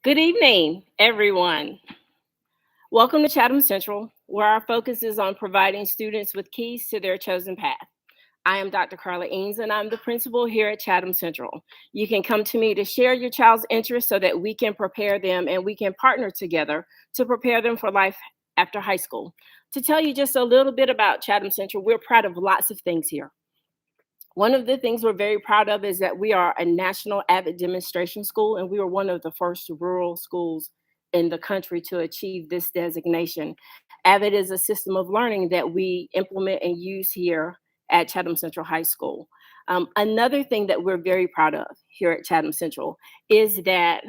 Good evening, everyone. Welcome to Chatham Central, where our focus is on providing students with keys to their chosen path. I am Dr. Carla Eanes, and I'm the principal here at Chatham Central. You can come to me to share your child's interests so that we can prepare them and we can partner together to prepare them for life after high school. To tell you just a little bit about Chatham Central, we're proud of lots of things here. One of the things we're very proud of is that we are a national avid demonstration school, and we were one of the first rural schools in the country to achieve this designation. Avid is a system of learning that we implement and use here at Chatham Central High School. Another thing that we're very proud of here at Chatham Central is that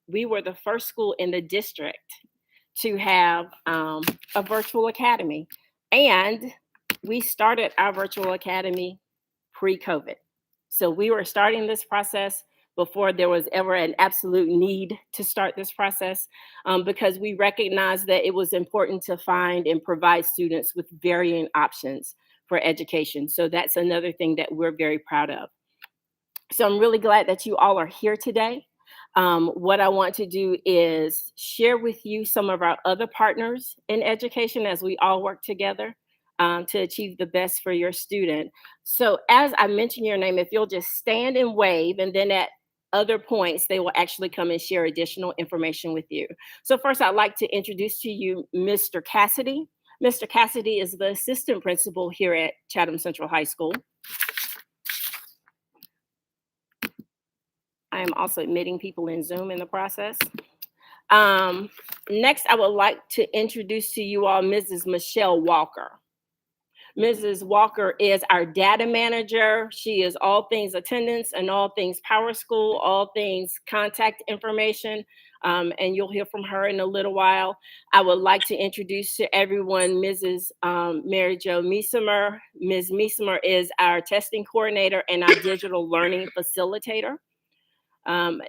we were the first school in the district to have a virtual academy. And we started our virtual academy pre-COVID. So we were starting this process before there was ever an absolute need to start this process, because we recognized that it was important to find and provide students with varying options for education. So that's another thing that we're very proud of. So I'm really glad that you all are here today. What I want to do is share with you some of our other partners in education as we all work together to achieve the best for your student. So, as I mention your name, if you'll just stand and wave, and then at other points, they will actually come and share additional information with you. So, first, I'd like to introduce to you Mr. Cassidy. Mr. Cassidy is the assistant principal here at Chatham Central High School. I am also admitting people in Zoom in the process. Next, I would like to introduce to you all Mrs. Michelle Walker. Mrs. Walker is our data manager. She is all things attendance and all things Power School, all things contact information, and you'll hear from her in a little while. I would like to introduce to everyone Mrs. Mary Jo Meesemer. Ms. Meesemer is our testing coordinator and our digital learning facilitator.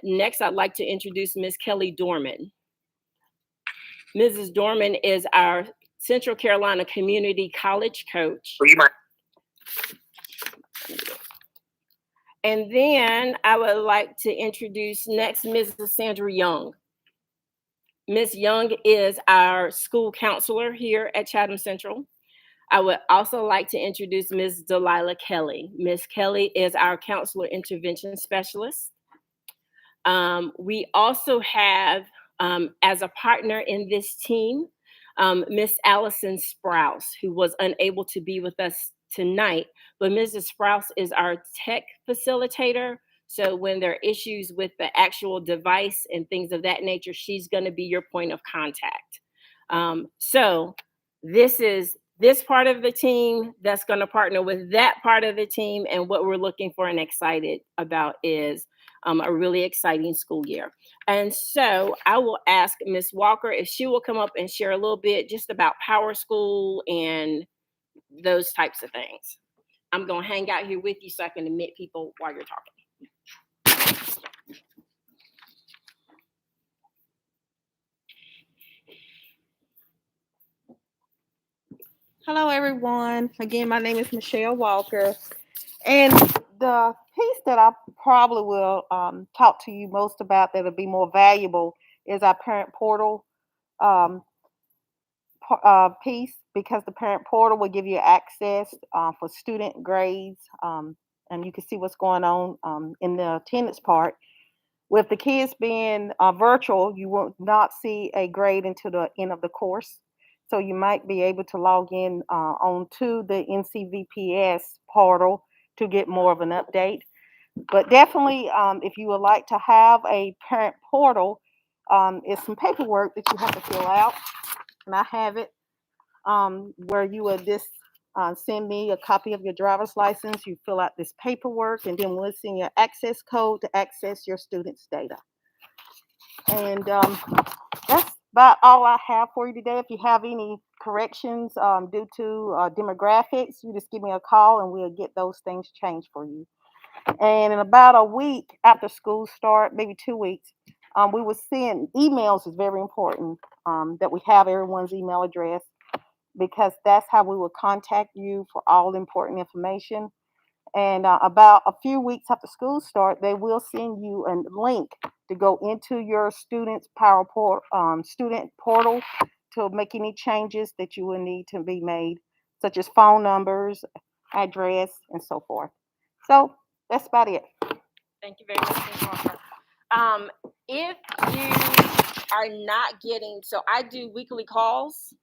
Next, I'd like to introduce Ms. Kelly Dorman. Mrs. Dorman is our Central Carolina Community College coach. And then I would like to introduce next Mrs. Sandra Young. Ms. Young is our school counselor here at Chatham Central. I would also like to introduce Ms. Delilah Kelly. Ms. Kelly is our counselor intervention specialist. We also have, as a partner in this team, Miss Allison Sprouse, who was unable to be with us tonight, but Mrs. Sprouse is our tech facilitator. So when there are issues with the actual device and things of that nature, she's going to be your point of contact. So this is this part of the team that's going to partner with that part of the team. And what we're looking for and excited about is a really exciting school year. And so I will ask Miss Walker if she will come up and share a little bit just about Power School and those types of things. I'm going to hang out here with you so I can admit people while you're talking. Hello, everyone. Again, my name is Michelle Walker. And the piece that I probably will talk to you most about that will be more valuable is our parent portal um, piece, because the parent portal will give you access for student grades, and you can see what's going on in the attendance part. With the kids being virtual, you will not see a grade until the end of the course. So you might be able to log in onto the NCVPS portal to get more of an update. But definitely, if you would like to have a parent portal, it's some paperwork that you have to fill out, and I have it, where you would just send me a copy of your driver's license. You fill out this paperwork, and then we'll send you an access code to access your students' data. And that's about all I have for you today. If you have any corrections due to demographics, you just give me a call and we'll get those things changed for you. And in about a week after school start, maybe 2 weeks, we will send emails. Is very important that we have everyone's email address, because that's how we will contact you for all important information. And about a few weeks after school start, they will send you a link to go into your student portal to make any changes that you will need to be made, such as phone numbers, address, and so forth. So that's about it. Thank you very much, Ms. Walker. If you are not getting, so I do weekly calls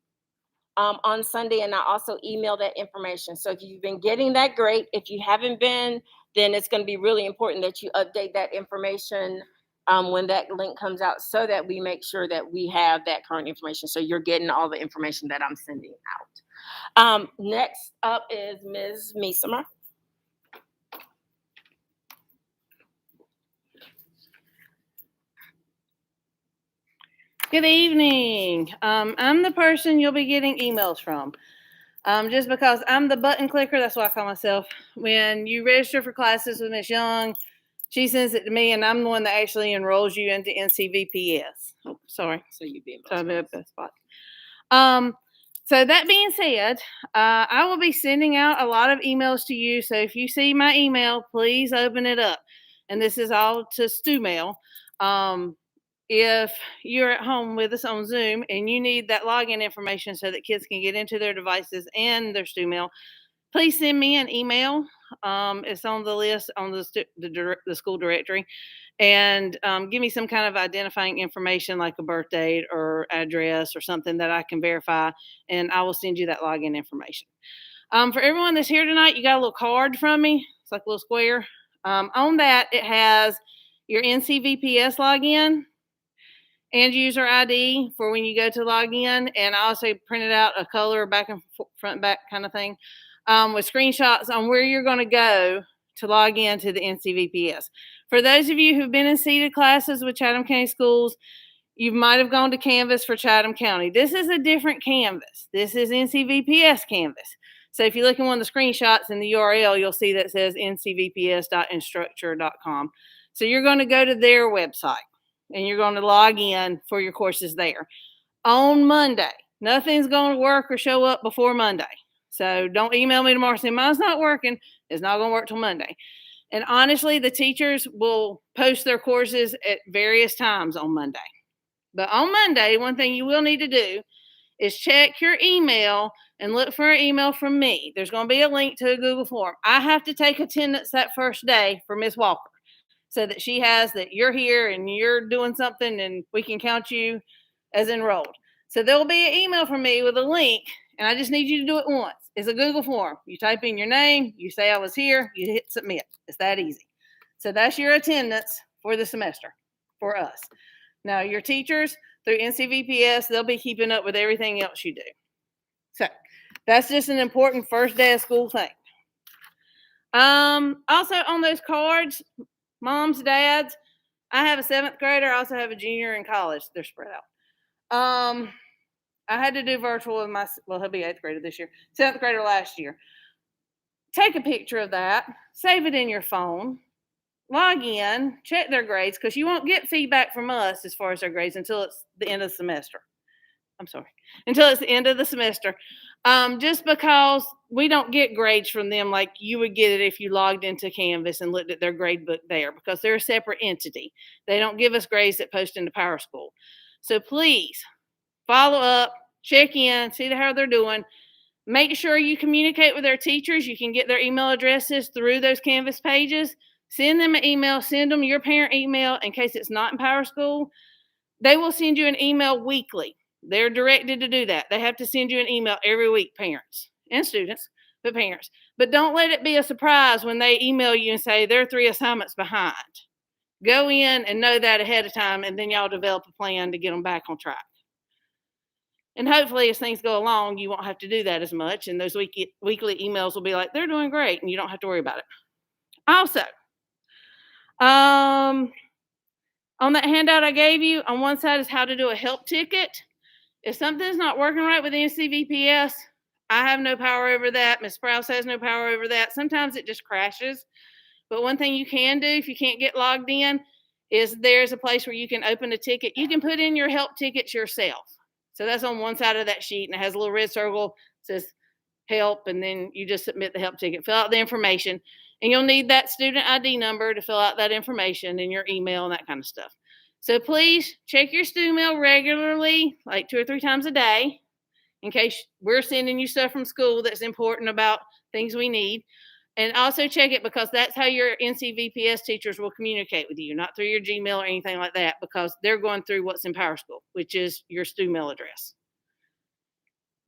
on Sunday, and I also email that information. So if you've been getting that, great. If you haven't been, then it's going to be really important that you update that information when that link comes out, so that we make sure that we have that current information. So you're getting all the information that I'm sending out. Next up is Ms. Meesemer. Good evening. I'm the person you'll be getting emails from. Just because I'm the button clicker, that's what I call myself. When you register for classes with Miss Young, she sends it to me, and I'm the one that actually enrolls you into NCVPS. Oh, sorry. So you be So I'm at that spot. So that being said, I will be sending out a lot of emails to you. So if you see my email, please open it up. And this is all to Stu Mail. If you're at home with us on Zoom and you need that login information so that kids can get into their devices and their Stu Mail, please send me an email. It's on the list on the school directory. And give me some kind of identifying information like a birth date or address or something that I can verify, and I will send you that login information. For everyone that's here tonight, you got a little card from me. It's like a little square. On that, it has your NCVPS login and user ID for when you go to log in. And I also printed out a color back and front and back kind of thing with screenshots on where you're going to go to log in to the NCVPS. For those of you who've been in seated classes with Chatham County Schools, you might have gone to Canvas for Chatham County. This is a different Canvas. This is NCVPS Canvas. So if you look at one of the screenshots in the URL, you'll see that says ncvps.instructure.com. So you're going to go to their website and you're going to log in for your courses there. On Monday, nothing's going to work or show up before Monday. So don't email me tomorrow saying mine's not working. It's not going to work till Monday. And honestly, the teachers will post their courses at various times on Monday. But on Monday, one thing you will need to do is check your email and look for an email from me. There's going to be a link to a Google form. I have to take attendance that first day for Miss Walker so that she has that you're here and you're doing something and we can count you as enrolled. So there will be an email from me with a link, and I just need you to do it once. It's a Google form. You type in your name, you say I was here, you hit submit. It's that easy. So that's your attendance for the semester for us. Now, your teachers through NCVPS, they'll be keeping up with everything else you do. So that's just an important first day of school thing. Also on those cards, moms, dads, I have a 7th grader. I also have a junior in college. They're spread out. I had to do virtual with he'll be 8th grader this year, 7th grader last year. Take a picture of that, save it in your phone, log in, check their grades, because you won't get feedback from us as far as their grades until it's the end of the semester. Until it's the end of the semester. Just because we don't get grades from them like you would get it if you logged into Canvas and looked at their grade book there, because they're a separate entity. They don't give us grades that post into PowerSchool. So please follow up, check in, see how they're doing. Make sure you communicate with their teachers. You can get their email addresses through those Canvas pages. Send them an email, send them your parent email in case it's not in PowerSchool. They will send you an email weekly. They're directed to do that. They have to send you an email every week, parents and students, but parents. But don't let it be a surprise when they email you and say they're 3 assignments behind. Go in and know that ahead of time, and then y'all develop a plan to get them back on track. And hopefully, as things go along, you won't have to do that as much, and those weekly emails will be like, they're doing great, and you don't have to worry about it. Also, on that handout I gave you, on one side is how to do a help ticket. If something's not working right with NCVPS, I have no power over that. Ms. Sprouse has no power over that. Sometimes it just crashes. But one thing you can do if you can't get logged in is there's a place where you can open a ticket. You can put in your help tickets yourself. So that's on one side of that sheet, and it has a little red circle that says help, and then you just submit the help ticket, fill out the information, and you'll need that student ID number to fill out that information and your email and that kind of stuff. So please check your stu mail regularly, like 2 or 3 times a day, in case we're sending you stuff from school that's important about things we need. And also check it because that's how your NCVPS teachers will communicate with you, not through your Gmail or anything like that, because they're going through what's in PowerSchool, which is your stu mail address.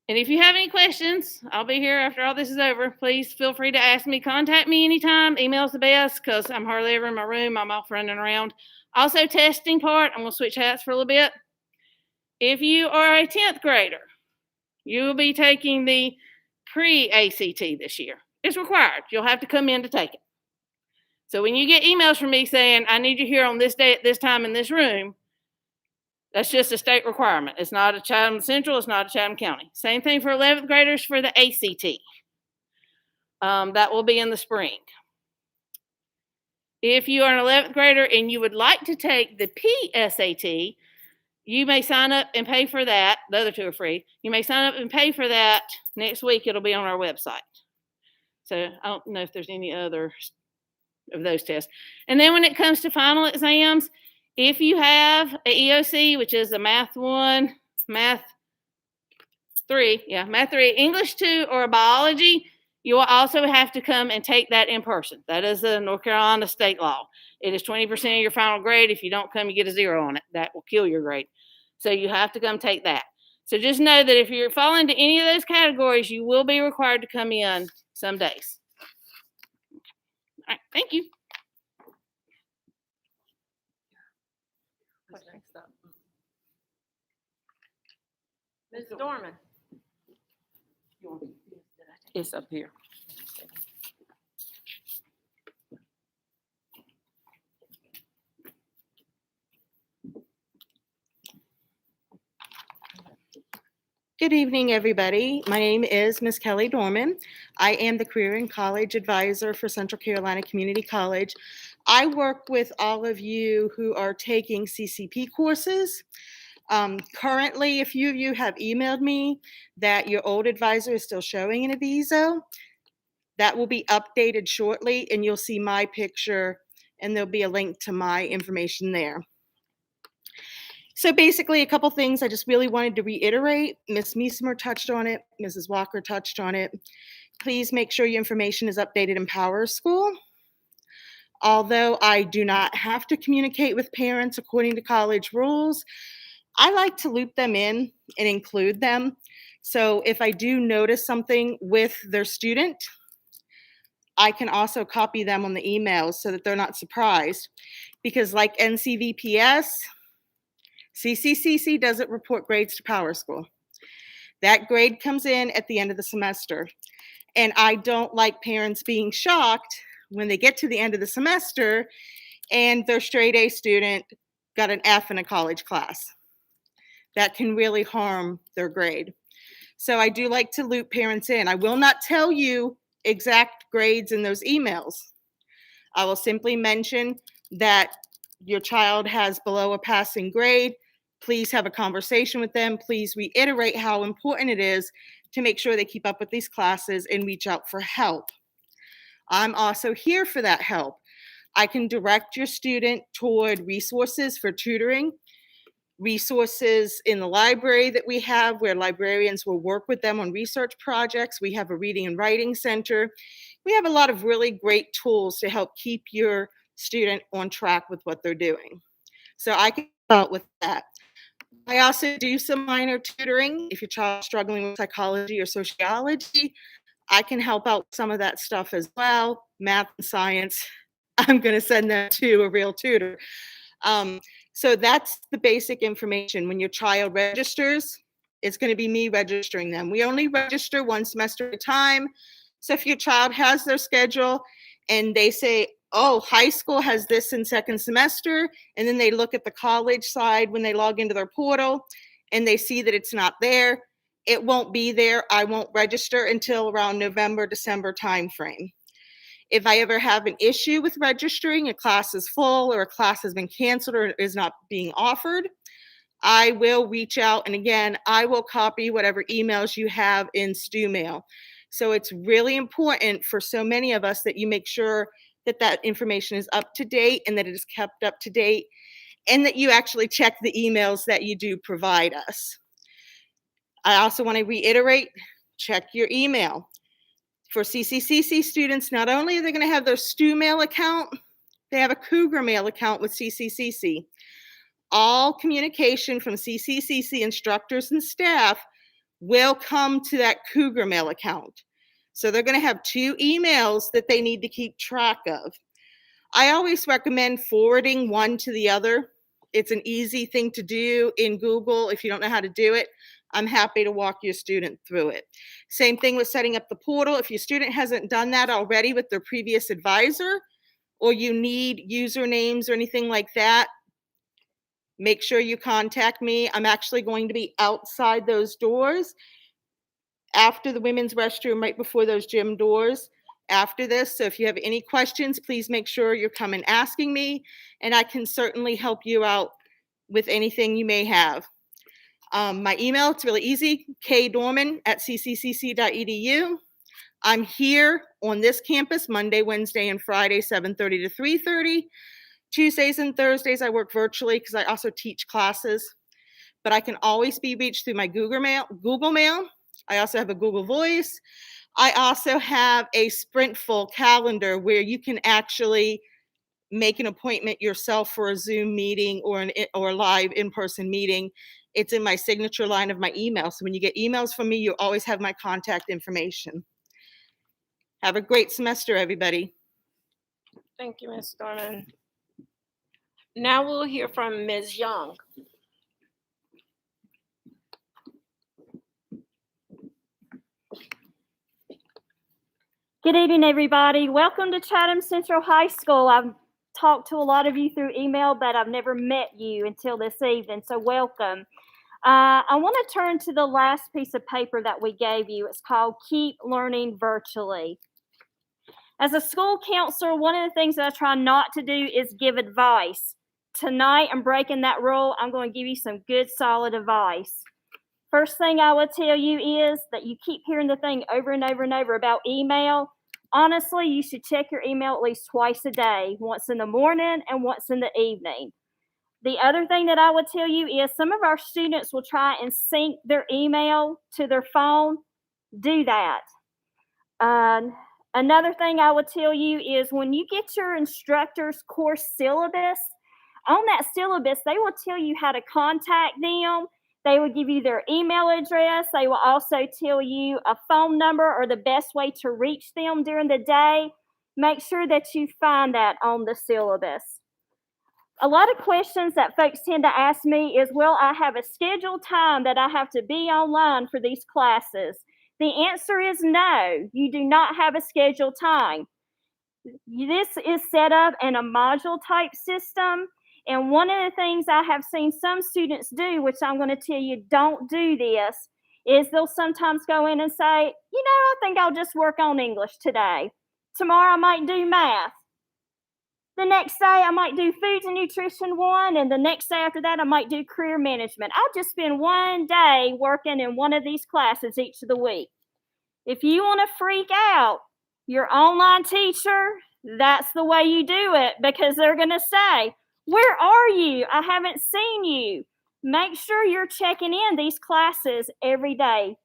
And if you have any questions, I'll be here after all this is over. Please feel free to ask me. Contact me anytime. Email's the best because I'm hardly ever in my room. I'm off running around. Also, testing part, I'm going to switch hats for a little bit. If you are a 10th grader, you will be taking the pre-ACT this year. It's required. You'll have to come in to take it. So when you get emails from me saying, I need you here on this day at this time in this room, that's just a state requirement. It's not a Chatham Central. It's not a Chatham County. Same thing for 11th graders for the ACT. That will be in the spring. If you are an 11th grader and you would like to take the PSAT, you may sign up and pay for that. The other two are free. You may sign up and pay for that next week. It'll be on our website. So I don't know if there's any other of those tests. And then when it comes to final exams, if you have an EOC, which is a Math 1, Math 3, English 2, or a biology, you will also have to come and take that in person. That is the North Carolina state law. It is 20% of your final grade. If you don't come, you get a 0 on it. That will kill your grade. So you have to come take that. So just know that if you fall into any of those categories, you will be required to come in some days. All right, thank you. What's next up? Ms. Dorman. It's up here. Good evening, everybody. My name is Ms. Kelly Dorman. I am the Career and College Advisor for Central Carolina Community College. I work with all of you who are taking CCP courses. Currently, a few of you have emailed me that your old advisor is still showing in Aviso. That will be updated shortly, and you'll see my picture, and there'll be a link to my information there. So basically, a couple things I just really wanted to reiterate. Ms. Meesemer touched on it. Mrs. Walker touched on it. Please make sure your information is updated in PowerSchool. Although I do not have to communicate with parents according to college rules, I like to loop them in and include them. So if I do notice something with their student, I can also copy them on the emails so that they're not surprised. Because like NCVPS, CCCC doesn't report grades to PowerSchool. That grade comes in at the end of the semester. And I don't like parents being shocked when they get to the end of the semester and their straight A student got an F in a college class. That can really harm their grade. So I do like to loop parents in. I will not tell you exact grades in those emails. I will simply mention that your child has below a passing grade. Please have a conversation with them. Please reiterate how important it is to make sure they keep up with these classes and reach out for help. I'm also here for that help. I can direct your student toward resources for tutoring, resources in the library that we have where librarians will work with them on research projects. We have a reading and writing center. We have a lot of really great tools to help keep your student on track with what they're doing. So I can help with that. I also do some minor tutoring. If your child's struggling with psychology or sociology, I can help out some of that stuff as well. Math and science, I'm going to send them to a real tutor. So that's the basic information. When your child registers, it's going to be me registering them. We only register one semester at a time. So if your child has their schedule and they say, oh, high school has this in second semester, and then they look at the college side when they log into their portal and they see that it's not there, it won't be there. I won't register until around November, December timeframe. If I ever have an issue with registering, a class is full or a class has been canceled or is not being offered, I will reach out. And again, I will copy whatever emails you have in StuMail. So it's really important for so many of us that you make sure that that information is up to date and that it is kept up to date. and that you actually check the emails that you do provide us. I also want to reiterate, check your email. For CCCC students, not only are they going to have their Stu Mail account, they have a Cougar Mail account with CCCC. All communication from CCCC instructors and staff will come to that Cougar Mail account. So they're going to have 2 emails that they need to keep track of. I always recommend forwarding one to the other. It's an easy thing to do in Google. If you don't know how to do it, I'm happy to walk your student through it. Same thing with setting up the portal. If your student hasn't done that already with their previous advisor, or you need usernames or anything like that, make sure you contact me. I'm actually going to be outside those doors after the women's restroom, right before those gym doors after this. So if you have any questions, please make sure you're coming asking me, and I can certainly help you out with anything you may have. My email, it's really easy, kdorman@cccc.edu. I'm here on this campus Monday, Wednesday, and Friday, 7:30 to 3:30. Tuesdays and Thursdays, I work virtually because I also teach classes. But I can always be reached through my Google Mail. I also have a Google Voice. I also have a Sprintful calendar where you can actually make an appointment yourself for a Zoom meeting or a live in-person meeting. It's in my signature line of my email. So when you get emails from me, you always have my contact information. Have a great semester, everybody. Thank you, Ms. Thorman. Now we'll hear from Ms. Young. Good evening, everybody. Welcome to Chatham Central High School. I've talked to a lot of you through email, but I've never met you until this evening, so welcome. I want to turn to the last piece of paper that we gave you. It's called Keep Learning Virtually. As a school counselor, one of the things that I try not to do is give advice. Tonight, I'm breaking that rule. I'm going to give you some good, solid advice. First thing I would tell you is that you keep hearing the thing over and over and over about email. Honestly, you should check your email at least twice a day, once in the morning and once in the evening. The other thing that I would tell you is some of our students will try and sync their email to their phone. Do that. Another thing I would tell you is when you get your instructor's course syllabus, on that syllabus, they will tell you how to contact them. They will give you their email address. They will also tell you a phone number or the best way to reach them during the day. Make sure that you find that on the syllabus. A lot of questions that folks tend to ask me is, will I have a scheduled time that I have to be online for these classes? The answer is no, you do not have a scheduled time. This is set up in a module type system. And one of the things I have seen some students do, which I'm going to tell you don't do this, is they'll sometimes go in and say, you know, I think I'll just work on English today. Tomorrow I might do math. The next day I might do foods and nutrition 1, and the next day after that I might do career management. I'll just spend one day working in one of these classes each of the week. If you want to freak out your online teacher, that's the way you do it, because they're going to say, where are you? I haven't seen you. Make sure you're checking in these classes every day.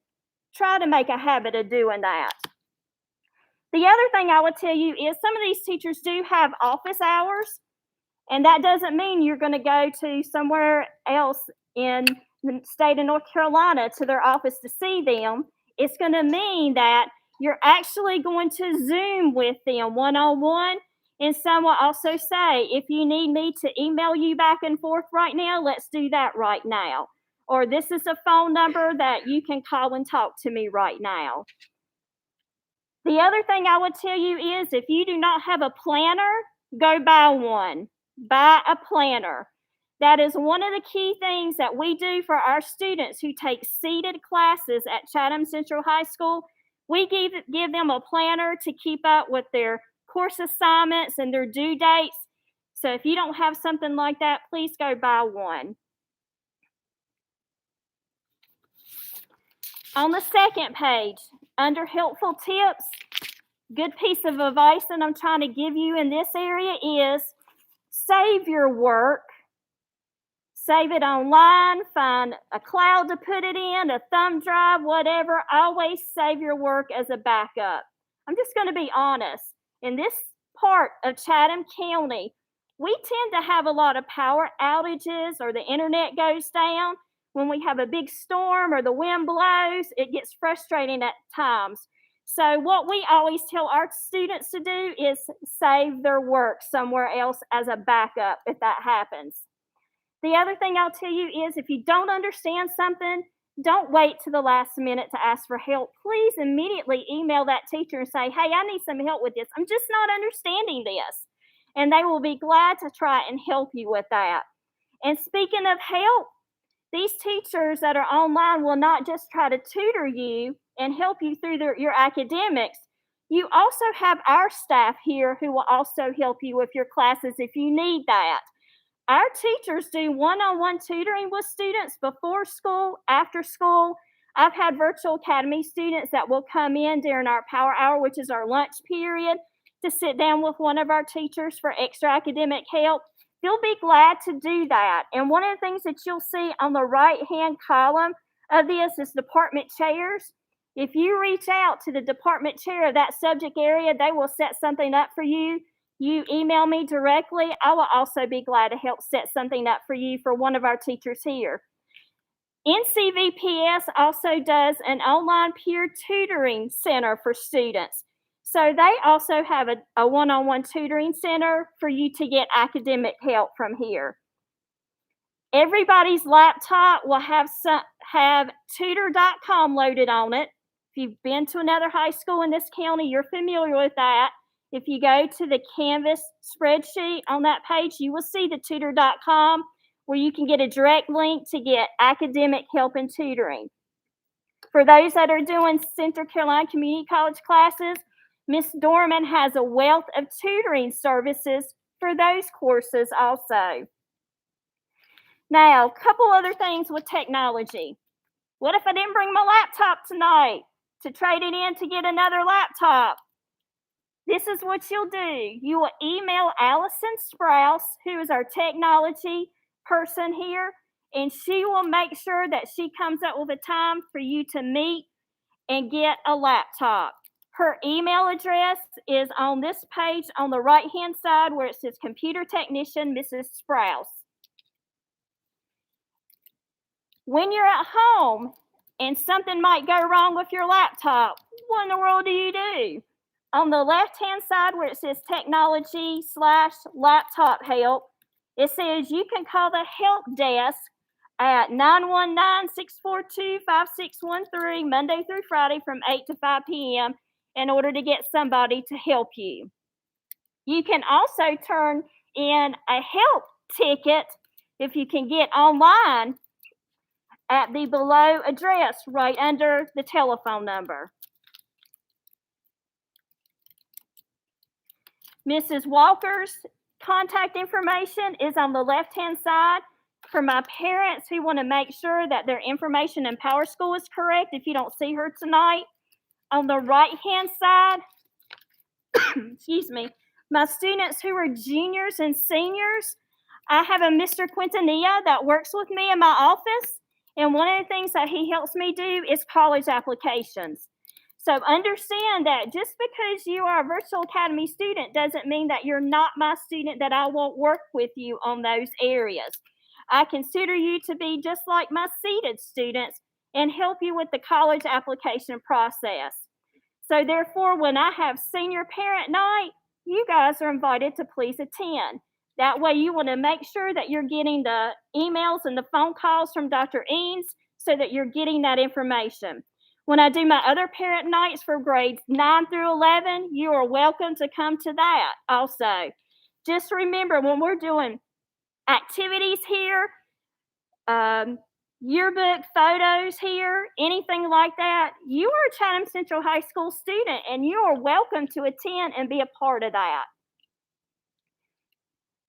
Try to make a habit of doing that. The other thing I would tell you is some of these teachers do have office hours, and that doesn't mean you're going to go to somewhere else in the state of North Carolina to their office to see them. It's going to mean that you're actually going to Zoom with them one-on-one. And some will also say, if you need me to email you back and forth right now, let's do that right now. Or this is a phone number that you can call and talk to me right now. The other thing I would tell you is if you do not have a planner, go buy one. Buy a planner. That is one of the key things that we do for our students who take seated classes at Chatham Central High School. We give them a planner to keep up with their course assignments and their due dates. So if you don't have something like that, please go buy one. On the second page, under helpful tips, good piece of advice that I'm trying to give you in this area is save your work save it online, find a cloud to put it in, a thumb drive, whatever. Always save your work as a backup. I'm just going to be honest. In this part of Chatham County, we tend to have a lot of power outages or the internet goes down. When we have a big storm or the wind blows, it gets frustrating at times. So what we always tell our students to do is save their work somewhere else as a backup if that happens. The other thing I'll tell you is if you don't understand something, don't wait to the last minute to ask for help. Please immediately email that teacher and say, hey, I need some help with this. I'm just not understanding this. And they will be glad to try and help you with that. And speaking of help, these teachers that are online will not just try to tutor you and help you through your academics. You also have our staff here who will also help you with your classes if you need that. Our teachers do one-on-one tutoring with students before school, after school. I've had virtual academy students that will come in during our power hour, which is our lunch period, to sit down with one of our teachers for extra academic help. They'll be glad to do that. And one of the things that you'll see on the right-hand column of this is department chairs. If you reach out to the department chair of that subject area, they will set something up for you. You email me directly, I will also be glad to help set something up for you for one of our teachers here. NCVPS also does an online peer tutoring center for students. So they also have a one-on-one tutoring center for you to get academic help from here. Everybody's laptop will have tutor.com loaded on it. If you've been to another high school in this county, you're familiar with that. If you go to the Canvas spreadsheet on that page, you will see the tutor.com where you can get a direct link to get academic help and tutoring. For those that are doing Central Carolina Community College classes, Ms. Dorman has a wealth of tutoring services for those courses also. Now, a couple other things with technology. What if I didn't bring my laptop tonight to trade it in to get another laptop? This is what you'll do. You will email Allison Sprouse, who is our technology person here, and she will make sure that she comes up with a time for you to meet and get a laptop. Her email address is on this page on the right-hand side where it says Computer Technician, Mrs. Sprouse. When you're at home and something might go wrong with your laptop, what in the world do you do? On the left-hand side where it says technology/laptop help, it says you can call the help desk at 919-642-5613 Monday through Friday from 8 to 5 p.m. in order to get somebody to help you. You can also turn in a help ticket if you can get online at the below address right under the telephone number. Mrs. Walker's contact information is on the left-hand side. For my parents who want to make sure that their information in Power School is correct, if you don't see her tonight, on the right-hand side, excuse me, my students who are juniors and seniors, I have a Mr. Quintanilla that works with me in my office, and one of the things that he helps me do is college applications. So understand that just because you are a Virtual Academy student doesn't mean that you're not my student, that I won't work with you on those areas. I consider you to be just like my seated students and help you with the college application process. So therefore, when I have senior parent night, you guys are invited to please attend. That way you want to make sure that you're getting the emails and the phone calls from Dr. Eames so that you're getting that information. When I do my other parent nights for grades 9 through 11, you are welcome to come to that also. Just remember, when we're doing activities here, yearbook photos here, anything like that, you are a Chatham Central High School student and you are welcome to attend and be a part of that.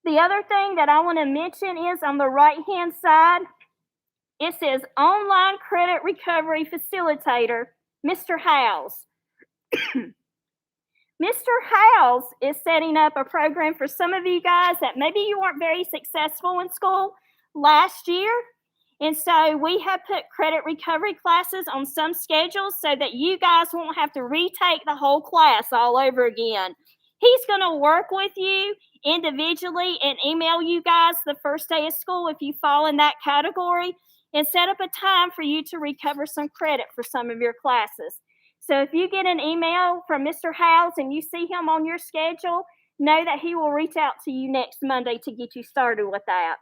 The other thing that I want to mention is on the right-hand side, it says Online Credit Recovery Facilitator, Mr. Howes. Mr. Howes is setting up a program for some of you guys that maybe you weren't very successful in school, last year. And so we have put credit recovery classes on some schedules so that you guys won't have to retake the whole class all over again. He's going to work with you individually and email you guys the first day of school if you fall in that category and set up a time for you to recover some credit for some of your classes. So if you get an email from Mr. Howes and you see him on your schedule, know that he will reach out to you next Monday to get you started with that.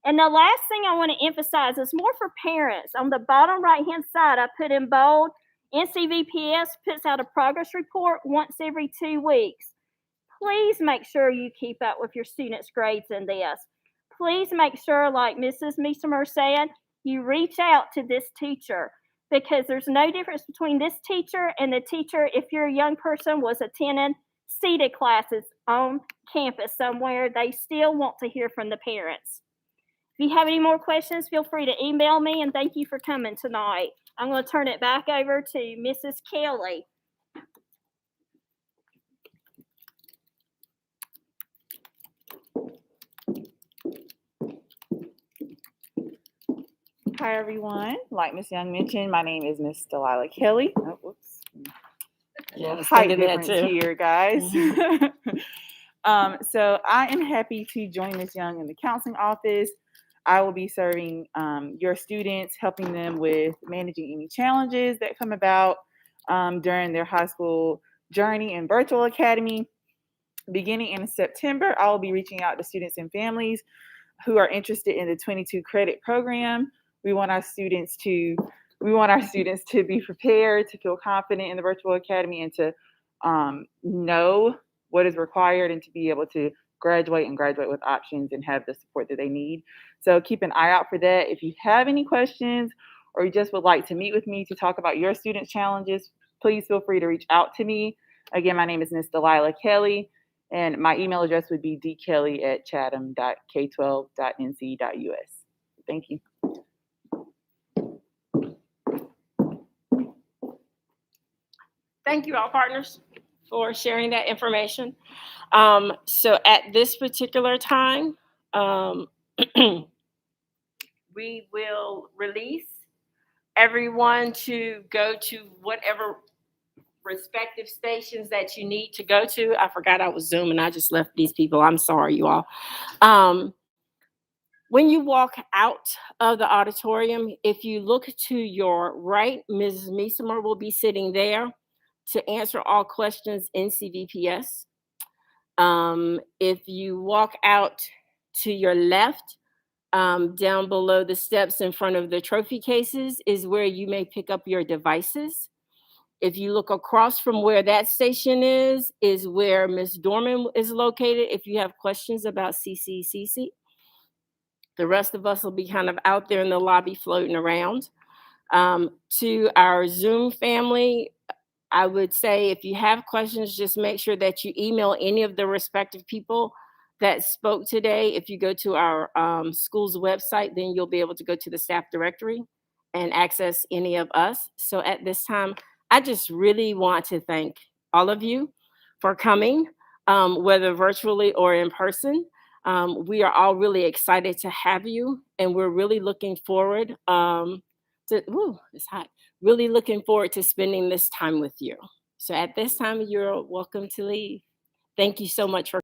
And the last thing I want to emphasize is more for parents. On the bottom right-hand side, I put in bold, NCVPS puts out a progress report once every 2 weeks. Please make sure you keep up with your students' grades in this. Please make sure, like Mrs. Meesemer said, you reach out to this teacher because there's no difference between this teacher and the teacher if your young person was attending seated classes on campus somewhere. They still want to hear from the parents. If you have any more questions, feel free to email me, and thank you for coming tonight. I'm going to turn it back over to Mrs. Kelly. Hi, everyone. Like Ms. Young mentioned, my name is Miss Delilah Kelly. Oh, whoops. Yeah, Height that difference too. here, guys. So I am happy to join Ms. Young in the counseling office. I will be serving your students, helping them with managing any challenges that come about during their high school journey in Virtual Academy. Beginning in September, I will be reaching out to students and families who are interested in the 22 credit program. We want our students to be prepared, to feel confident in the Virtual Academy, and to know what is required and to be able to graduate with options and have the support that they need. So keep an eye out for that. If you have any questions or you just would like to meet with me to talk about your students' challenges, please feel free to reach out to me. Again, my name is Miss Delilah Kelly, and my email address would be dkelly@chatham.k12.nc.us. Thank you. Thank you all, partners, for sharing that information. So at this particular time, we will release everyone to go to whatever respective stations that you need to go to. I forgot I was Zooming. I just left these people. I'm sorry, you all. When you walk out of the auditorium, if you look to your right, Ms. Meesemer will be sitting there to answer all questions in CVPS. If you walk out to your left, down below the steps in front of the trophy cases is where you may pick up your devices. If you look across from where that station is where Ms. Dorman is located if you have questions about CCCC. The rest of us will be kind of out there in the lobby floating around. To our Zoom family, I would say if you have questions, just make sure that you email any of the respective people that spoke today. If you go to our school's website, then you'll be able to go to the staff directory and access any of us. So at this time, I just really want to thank all of you for coming, whether virtually or in person. We are all really excited to have you, and we're really looking forward it's hot. Really looking forward to spending this time with you. So at this time, you're welcome to leave. Thank you so much for